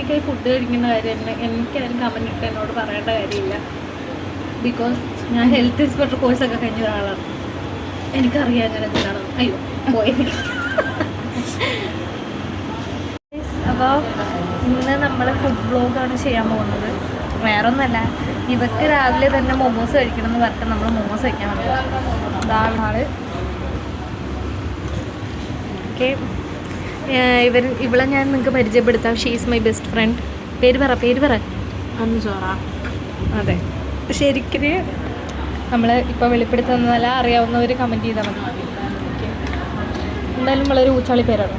ഒറ്റയ്ക്കായി food കഴിക്കുന്ന കാര്യം എനിക്കാരും comment ഇട്ട് എന്നോട് പറയേണ്ട കാര്യമില്ല. ബിക്കോസ് ഞാൻ ഹെൽത്ത് ഇൻസ്പെക്ടർ കോഴ്സൊക്കെ കഴിഞ്ഞ ഒരാളാണ്. എനിക്കറിയാം അങ്ങനെ എന്താണ്. അയ്യോ പോയി. അപ്പോൾ ഇന്ന് നമ്മൾ ഫുഡ് ബ്ലോഗാണ് ചെയ്യാൻ പോകുന്നത്. വേറെ ഒന്നല്ല, ഇവർക്ക് രാവിലെ തന്നെ മൊമോസ് കഴിക്കണം എന്ന് പറഞ്ഞിട്ട് നമ്മൾ മൊമോസ് കഴിക്കാൻ വന്നത്. ഇതാണ് ആള്. ഓക്കെ, ഇവളെ ഞാൻ നിങ്ങൾക്ക് പരിചയപ്പെടുത്താം. She's my best friend. പേര് പറ അന്ന് ചോറ. അതെ, ശരിക്കും നമ്മൾ ഇപ്പോൾ വെളിപ്പെടുത്തുന്നതല്ല, അറിയാവുന്നവർ കമൻറ്റ് ചെയ്താൽ മതി. എന്തായാലും വളരെ ഊച്ചാളി പേരാണ്.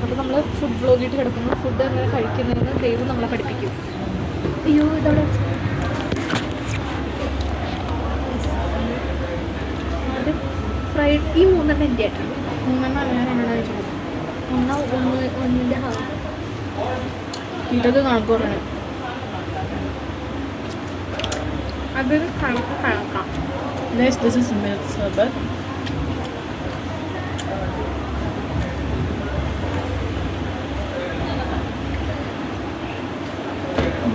അപ്പോൾ നമ്മൾ ഫുഡ് ബ്ലോഗിട്ട് കിടക്കുന്നു. ഫുഡ് എങ്ങനെ കഴിക്കുന്നതെന്ന് ദൈവം നമ്മളെ പഠിപ്പിക്കും. അയ്യോ ഇതവിടെ ആദ്യം ഫ്രൈഡ്. ഈ 3 എൻ്റെ ആയിട്ടാണ്. 1.5 ഇതൊക്കെ കണക്ക് പറയണം. അതൊരു കണക്കാം. This is milk sherbet.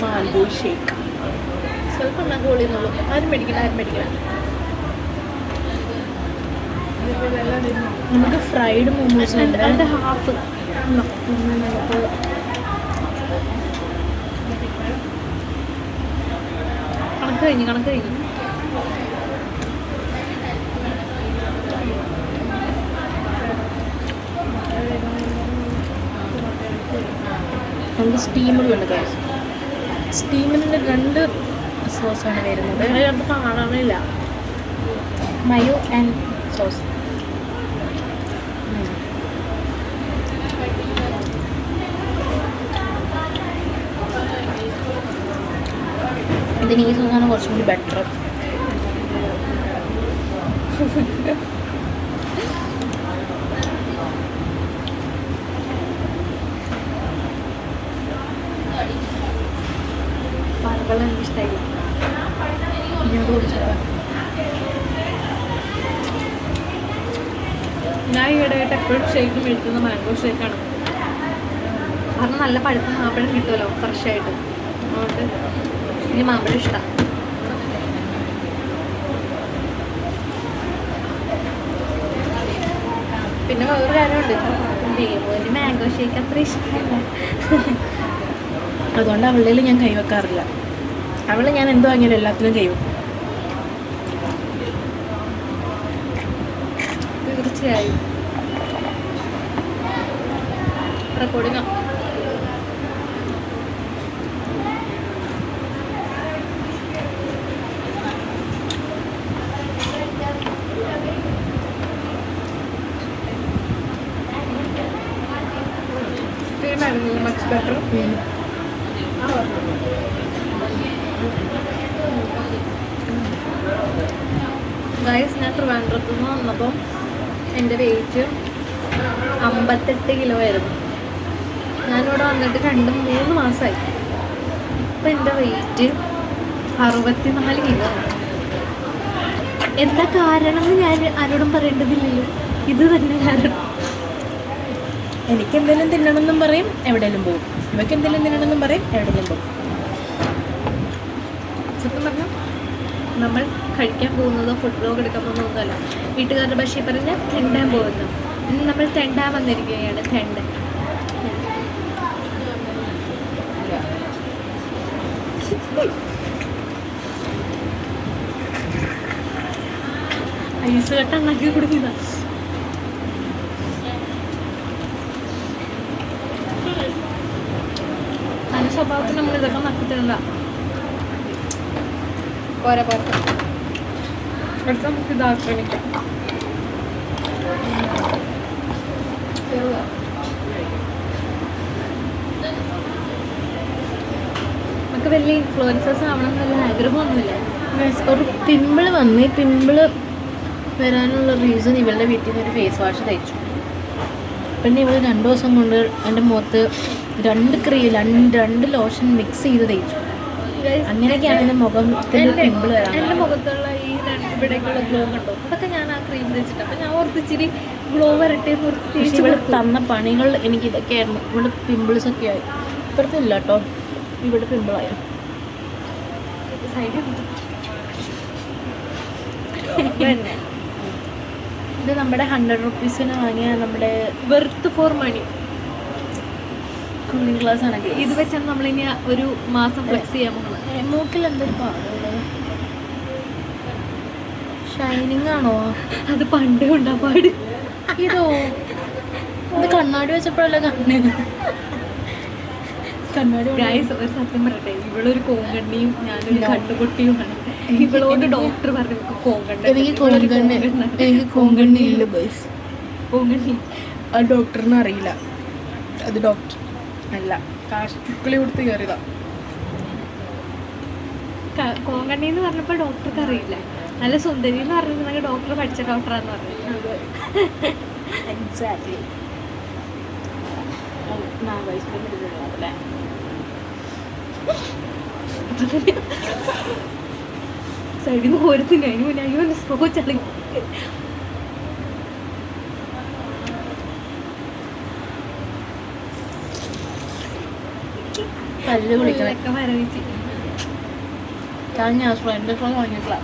Mango shake. സ്വല്പം ഞാൻ കോളിന്നുള്ളൂ. ആരും മേടിക്കണം. നമുക്ക് ഫ്രൈഡ് മോമോസ് ഉണ്ട്. അതിൻ്റെ ഹാഫ് കണക്ക് കഴിഞ്ഞു. നമുക്ക് സ്റ്റീമറും ഉണ്ട്. സ്റ്റീമറിൻ്റെ 2 സോസാണ് വരുന്നത്. അത് കാണാനില്ല. മയോ ആൻഡ് സോസ്. ഇതിന് ഈ സോസാണ് കുറച്ചും കൂടി ബെറ്റർ. പാലപ്പള്ളം എനിക്കിഷ്ടമായില്ല. ഇങ്ങോട്ട് കുടിച്ചപ്പോൾ ഞാൻ ഈയിടെയായിട്ട് എപ്പോഴും ഷേക്ക് മേടിക്കുന്ന മാംഗോ ഷേക്കാണ്. കാരണം നല്ല പഴുത്ത മാമ്പഴം കിട്ടുമല്ലോ ഫ്രഷായിട്ട്. അതുകൊണ്ട് എനിക്ക് മാമ്പഴം ഇഷ്ടമാണ്. പിന്നെ വേറൊരു കാര്യമുണ്ട്, ദൈവം മാംഗോ ഷേക്ക് അത്ര ഇഷ്ടമല്ല. അതുകൊണ്ട് അവളുടെ ഞാൻ കൈവെക്കാറില്ല. അവളെ ഞാൻ എന്ത് വാങ്ങിയാലും എല്ലാത്തിലും കൈവെക്കും. തീർച്ചയായും റെക്കോർഡിംഗ്. Much better. ഗൈസ്, ഞാൻ ട്രിവാൻഡ്രത്തു നിന്ന് വന്നപ്പോൾ എൻ്റെ വെയിറ്റ് 58 കിലോ ആയിരുന്നു. ഞാനിവിടെ വന്നിട്ട് 2-3 മാസമായി. ഇപ്പം എൻ്റെ വെയിറ്റ് 64 കിലോ ആണ്. എന്താ കാരണം എന്ന് ഞാൻ ആരോടും പറയേണ്ടതില്ലല്ലോ. ഇത് തന്നെ കാരണം. എനിക്ക് എന്തെങ്കിലും തിന്നണമെന്നും പറയും, എവിടെയെങ്കിലും പോകും. ഇവയ്ക്ക് എന്തെങ്കിലും തിന്നണമെന്നും പറയും, എവിടെയെങ്കിലും പോകും. സത്യം പറഞ്ഞാൽ നമ്മൾ കഴിക്കാൻ പോകുന്നതോ ഫുഡ് ബ്ലോഗ് എടുക്കാൻ പോകുന്നതൊന്നുമല്ല. വീട്ടുകാരുടെ ഭാഷയിൽ പറഞ്ഞാൽ തെണ്ടാൻ പോകുന്നു. ഇന്ന് നമ്മൾ തെണ്ടാൻ വന്നിരിക്കുകയാണ്. തെണ്ട ഐസ് കട്ട ഉണ്ടാക്കി കുടിക്കുന്ന അതിൻ്റെ സ്വഭാവത്തിൽ നമ്മൾ ഇതൊക്കെ നക്കിട്ടില്ല. പോരെ അടുത്ത നമുക്ക് ഇത് ആക്രമിക്കാം. നമുക്ക് വലിയ ഇൻഫ്ലുവൻസേഴ്സ് ആവണം എന്നുള്ള ആഗ്രഹമൊന്നുമില്ല. ഒരു പിമ്പിൾ വന്നു. ഈ പിമ്പിള് വരാനുള്ള റീസൺ ഇവളുടെ വീട്ടിൽ നിന്ന് ഒരു ഫേസ് വാഷ് തയ്ച്ചു. പിന്നെ ഇവൾ 2 ദിവസം കൊണ്ട് എൻ്റെ മുഖത്ത് 2 ലോഷൻ മിക്സ് ചെയ്ത് തയ്ച്ചു. അങ്ങനെയൊക്കെയാണ് എൻ്റെ മുഖത്തിൽ പിമ്പിൾ വരാൻ. എൻ്റെ മുഖത്തുള്ള ഈ ഇവിടേക്കുള്ള ഗ്ലോ കണ്ടോ, അതൊക്കെ ഞാൻ ആ ക്രീം തേച്ചിട്ട്. അപ്പം ഞാൻ ഓർത്തിച്ചിരി ഗ്ലോ വരട്ടെ എന്ന് ഇവിടെ തന്ന പണികൾ എനിക്ക് ഇതൊക്കെയായിരുന്നു. ഇവിടെ പിമ്പിൾസൊക്കെ ആയി. ഇപ്പുറത്തില്ല കേട്ടോ, ഇവിടെ പിമ്പിളായ സൈഡിൽ ഇത് നമ്മുടെ 100 റുപ്പീസിന് വാങ്ങിയ നമ്മുടെ worth for money cooling glass ആണ്. ഇത് വെച്ചാണ് നമ്മളിനി ഒരു മാസം ഫ്ലെക്സ് ചെയ്യാൻ പോകുന്നത്. മൂക്കിൽ എന്തൊരു പാടുള്ളത്, ഷൈനിങ് ആണോ? അത് പണ്ടേ ഉണ്ടാ പാട്. ഇതോ ഇത് കണ്ണാടി വെച്ചപ്പോഴല്ല കണ്ണാടി ഗൈസ് ഒരു സത്യം പറയട്ടെ, ഇവളൊരു കോങ്കണ്ണിയും ഞാനൊരു കണ്ണുപൊട്ടിയുമാണ്. ഇവളോട് ഡോക്ടർ പറഞ്ഞു എനിക്ക് കോങ്കണ്ണി ഇല്ല ബൈസ്. കോങ്കണ്ണി ആ ഡോക്ടറിന് അറിയില്ല, അത് ഡോക്ടർ അല്ല, കാശ് ചുക്കളി കൊടുത്ത് കയറിയതാ. കോങ്കണ്ണി എന്ന് പറഞ്ഞപ്പോൾ ഡോക്ടർക്ക് അറിയില്ല. നല്ല സുന്ദരി എന്ന് പറഞ്ഞിട്ടുണ്ടെങ്കിൽ ഡോക്ടർ പഠിച്ച ഡോക്ടറാന്ന് പറഞ്ഞു. എക്സാക്ട്ലി. അല്ലേ സൈഡിൽ നിന്ന് ഓരത്തിന് അതിന് മുന്നേ അയ്യോ സ്ലോ ചളങ്ങി. പല്ല് വിളിക്കണൊക്കെ മരവിച്ച് ഞാൻ ഫ്രണ്ട് ഫ്ലോർ വാങ്ങിയിട്ടില്ല.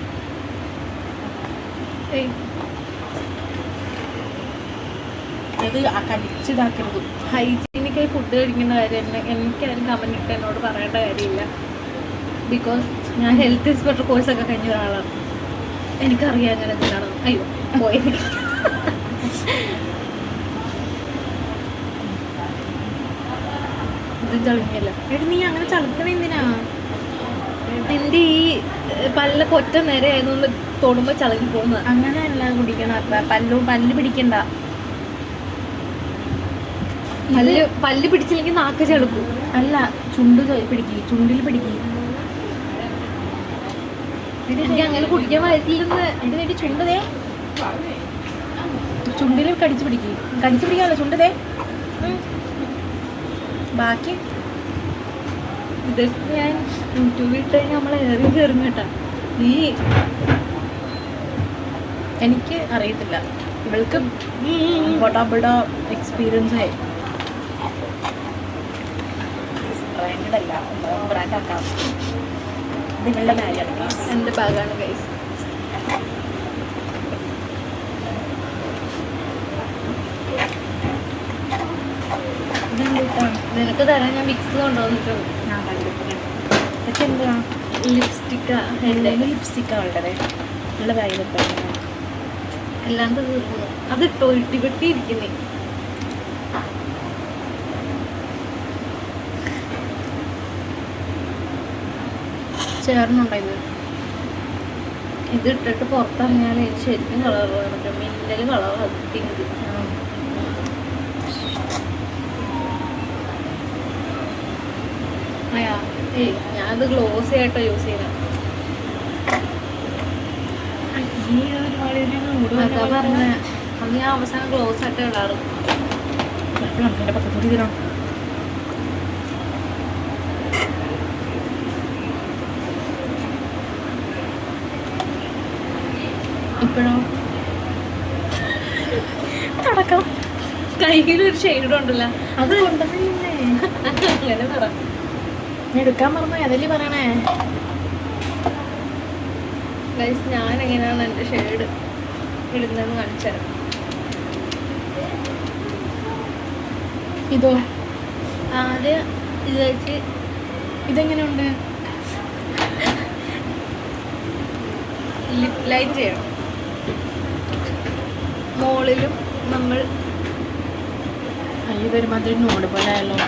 അത് കടിച്ചിതാക്കരുത്. ഹൈജീനിക്കായി ഫുഡ് കഴിക്കുന്ന കാര്യം എനിക്കാരും കമന്റ് ഇട്ട് എന്നോട് പറയേണ്ട കാര്യമില്ല. ബിക്കോസ് ഞാൻ ഹെൽത്ത് ഇൻസ്പെക്ടർ കോഴ്സൊക്കെ കഴിഞ്ഞ ഒരാളാണ്. എനിക്കറിയാം അങ്ങനെ എന്തിനാണ്. അയ്യോ പോയി. ഇത് ചളിങ്ങില്ല. എടി നീ അങ്ങനെ ചളുക്കണ എന്തിനാ? എൻ്റെ ഈ പല്ലൊക്കെ ഒറ്റ നേരെ ആയതുകൊണ്ട് തൊടുമ്പോൾ ചളങ്ങി പോകുന്നത്. അങ്ങനെയല്ല കുടിക്കണം, പല്ല് പിടിക്കണ്ട. പല്ല് പിടിച്ചില്ലെങ്കിൽ നാക്ക് ചളുക്കും. അല്ല, ചുണ്ട് പിടിക്കി, ചുണ്ടിൽ പിടിക്കി. എനിക്ക് അങ്ങനെ കുടിക്കാൻ പറ്റില്ലെന്ന്. എൻ്റെ വേണ്ടി ചുണ്ടതേ, ചുണ്ടിൽ കടിച്ചു പിടിക്കി. കടിച്ചു പിടിക്കാമല്ലോ ചുണ്ടതേ. ബാക്കി ഇതൊക്കെ ഞാൻ യൂട്യൂബിൽ ഇട്ട് നമ്മളെ ഏറി കയറും കേട്ടാ. നീ എനിക്ക് അറിയത്തില്ല, ഇവൾക്ക് ബടാ എക്സ്പീരിയൻസ് ആയി. ബ്രാൻഡല്ല, ബ്രാൻഡാക്കാം. ഇത് ഇവളുടെ ബാഗാണ്, എൻ്റെ ബാഗാണ് ഗൈസ്. നിനക്ക് തരാൻ ഞാൻ വിക്സ് കൊണ്ടുവന്നിട്ടുണ്ട്. ഞാൻ കണ്ടിട്ടുണ്ട്. ഇതൊക്കെ എന്താ? ലിപ്സ്റ്റിക്കാ. എൻ്റെ ലിപ്സ്റ്റിക്കാണ് ഉള്ളത്. നല്ല ബാഗിൽ അല്ലാണ്ട് തീർന്നു. അത് ഇട്ടോ ഇട്ടിപ്പെട്ടി ഇരിക്കുന്നേ. ചേർന്നുണ്ടോ ഇത്? ഇത് ഇട്ടിട്ട് പുറത്തിറങ്ങിയാൽ ശരിക്കും കളർ മറ്റേ മിന്നൽ കളർ പിങ്ക്. ഏയ് ഞാനത് ഗ്ലോസി ആയിട്ടോ യൂസ് ചെയ്യുന്നത്. അതാ പറഞ്ഞ അത് ഞാൻ അവസാനം ഗ്ലോസ് ആയിട്ട് ഇടാറ്. എൻ്റെ പക്കത്തോടി ഇതിനോ ഇപ്പോഴോ നടക്കാം. കയ്യിലൊരു ഷെയ്ഡ് ഉണ്ടല്ലോ, അത് കൊണ്ടുവന്നില്ലേ? അങ്ങനെ പറ. എടുക്കാൻ പറഞ്ഞു, അതല്ലേ പറയണേ. ഗൈസ് ഞാൻ എങ്ങനെയാണ് എൻ്റെ ഷെയ്ഡ് ഇടുന്നതെന്ന് കാണിച്ചു തരാം. ഇതോ ആദ്യം ഇത് വെച്ച് ഇതെങ്ങനെയുണ്ട്? ലിപ് ലൈൻ ചെയ്യണം. മുകളിലും നമ്മൾ ഇതൊരുമാതിരി നോട് പോലെ ആയല്ലോ.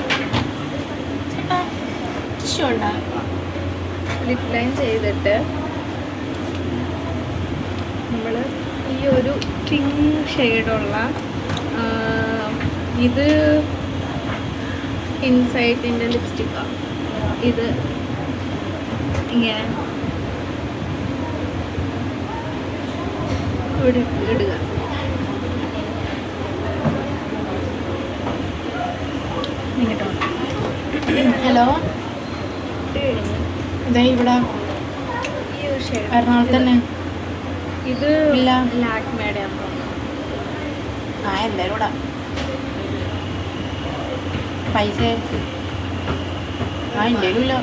ലിപ് ലൈൻ ചെയ്തിട്ട് നമ്മൾ ഈ ഒരു പിങ്ക് ഷെയ്ഡുള്ള ഇത് ഇൻസൈറ്റിൻ്റെ ലിപ്സ്റ്റിക്കാണ്. ഇത് ഇങ്ങനെ ഇടുക. കേട്ടോ. ഹലോ, ഇതേ ഇവിടെ ഈ ഒരു ഷെയ്ഡ് എറണാകുളത്ത് തന്നെ. ഇത് ഇല്ല, ലാക്മേയുടെ ആകുമ്പോൾ എല്ലാവരും കൂടെ പൈസ ആ എന്തേലും ഇല്ല.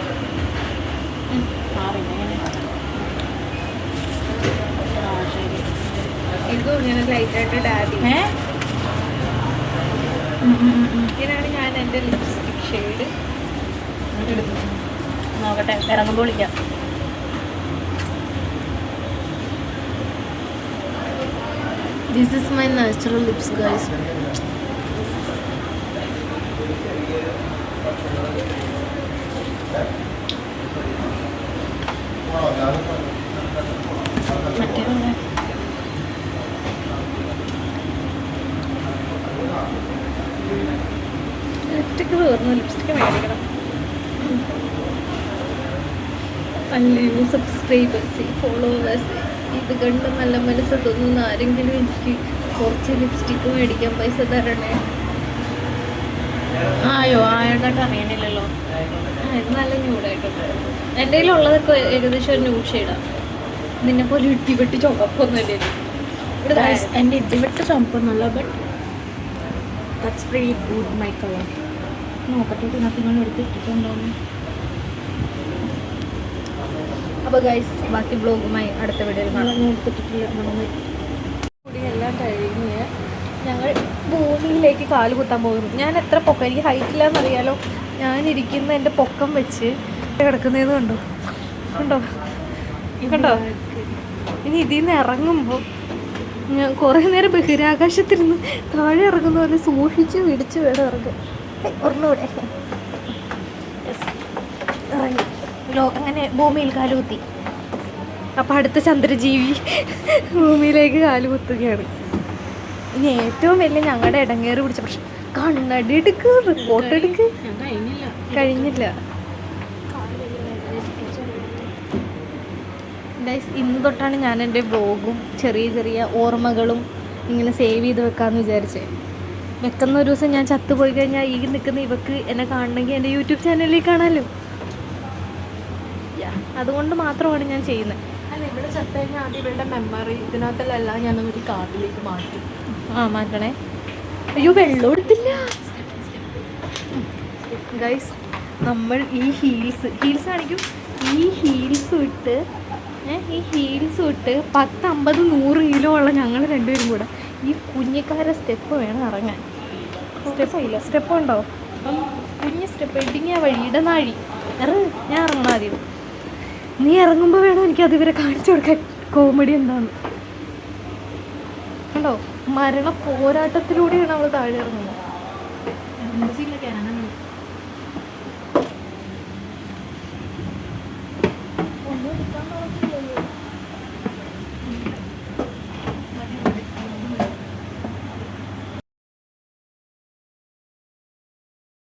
പിന്നെ എങ്ങനെ? ആ ശരി. ഇത് ഇങ്ങനെ ലൈറ്റായിട്ട് ഡാബി. ഇങ്ങനെയാണ് ഞാൻ എൻ്റെ ലിപ്സ്റ്റിക് ഷെയ്ഡ് എടുത്തു നോക്കട്ടെ, ഇറങ്ങുമ്പോൾ വിളിക്കാം. This is my natural lips, guys. മറ്റേതല്ലേ ലിപ്സ്റ്റിക് തീർന്നു. ലിപ്സ്റ്റിക് മേടിക്കണം. അല്ലയോ സബ്സ്ക്രൈബേഴ്സ്, ഫോളോവേഴ്സ്, ഇത് കണ്ട് നല്ല മനസ്സ് തോന്നുന്ന ആരെങ്കിലും എനിക്ക് കുറച്ച് ലിപ്സ്റ്റിക്ക് മേടിക്കാൻ പൈസ തരണേ. ആയോ ആയതായിട്ട് അറിയണില്ലല്ലോ. ഇത് നല്ല ന്യൂഡായിട്ടുണ്ട്. എൻ്റെ കയ്യിലുള്ളതൊക്കെ ഏകദേശം ഒരു ന്യൂഡ് ഷെയ്ഡാണ്. നിന്നെ പോലെ ഇട്ടിവെട്ടി ചുവപ്പൊന്നുമല്ലേ ഇവിടെ. എൻ്റെ ഇടിവിട്ട് ചുമപ്പൊന്നുമല്ല, but that's very good my colour. നോക്കട്ടെ ഇതിനകത്ത് നിങ്ങൾ എടുത്തിട്ടുണ്ടോന്ന്. അപ്പോൾ ഗൈസ്, ബാക്കി ബ്ലോഗുമായി അടുത്ത വീഡിയോയിൽ കാണാം. എടുത്തിട്ടില്ല. എല്ലാം കഴിഞ്ഞ് ഞങ്ങൾ ഭൂമിയിലേക്ക് കാല് കുത്താൻ പോകുന്നു. ഞാൻ എത്ര പൊക്കം, എനിക്ക് ഹൈറ്റ് ഇല്ലാന്നറിയാലോ. ഞാനിരിക്കുന്ന എൻ്റെ പൊക്കം വെച്ച് കിടക്കുന്നതെന്ന് കണ്ടോ കണ്ടോ കണ്ടോ. ഇനി ഇതിൽ നിന്ന് ഇറങ്ങുമ്പോൾ ഞാൻ കുറേ നേരം ബഹിരാകാശത്തിരുന്ന് താഴെ ഇറങ്ങുന്ന പോലെ സൂക്ഷിച്ച് പിടിച്ച് വേണം ഇറങ്ങാൻ. ഒരെണ്ണൂടെ ഇറങ്ങി അങ്ങനെ ഭൂമിയിൽ കാലുകുത്തി. അപ്പം അടുത്ത ചന്ദ്രജീവി ഭൂമിയിലേക്ക് കാലുകുത്തുകയാണ്. ഇനി ഏറ്റവും വലിയ ഞങ്ങളുടെ ഇടങ്ങേറി പിടിച്ച പ്രശ്നം, കണ്ണടി എടുക്ക്, റിപ്പോർട്ട് എടുക്ക്. കഴിഞ്ഞില്ല ഗൈസ്. ഇന്ന് തൊട്ടാണ് ഞാൻ എൻ്റെ വ്ലോഗും ചെറിയ ചെറിയ ഓർമ്മകളും ഇങ്ങനെ സേവ് ചെയ്ത് വെക്കാമെന്ന് വിചാരിച്ചേ. വെക്കുന്ന ഒരു ദിവസം ഞാൻ ചത്തുപോയി കഴിഞ്ഞാൽ ഈ നിൽക്കുന്ന ഇവക്ക് എന്നെ കാണണമെങ്കിൽ എൻ്റെ യൂട്യൂബ് ചാനലിൽ കാണാമല്ലോ. അതുകൊണ്ട് മാത്രമാണ് ഞാൻ ചെയ്യുന്നത്. അല്ല, ഇവിടെ ചത്ത കഴിഞ്ഞാൽ ആദ്യം ഇവളുടെ മെമ്മറി ഇതിനകത്തെല്ലാം ഞാനൊരു കാർഡിലേക്ക് മാറ്റും. മാറ്റണേ. അയ്യോ, വെള്ളം എടുത്തില്ല ഗൈസ്. നമ്മൾ ഈ ഹീൽസ് കാണിക്കും. ഈ ഹീൽസ് ഇട്ട് 10-50-100 കിലോ ഉള്ള ഞങ്ങൾ രണ്ടുപേരും കൂടെ ഈ കുഞ്ഞിക്കാരെ സ്റ്റെപ്പ് വേണം ഇറങ്ങാൻ. സ്റ്റെപ്പ് ഉണ്ടോ? അപ്പം കുഞ്ഞ് സ്റ്റെപ്പ് ഇടുങ്ങിയ വഴി ഇടനാഴി ഞാൻ ഇറങ്ങണം ആദ്യം. നീ ഇറങ്ങുമ്പോൾ വേണം എനിക്ക് അതിവരെ കാണിച്ചു കൊടുക്കാൻ കോമഡി എന്താന്ന്. കണ്ടോ, മരണ പോരാട്ടത്തിലൂടെയാണ് നമ്മൾ താഴെ ഇറങ്ങുന്നത്. ഒന്നും എടുക്കാൻ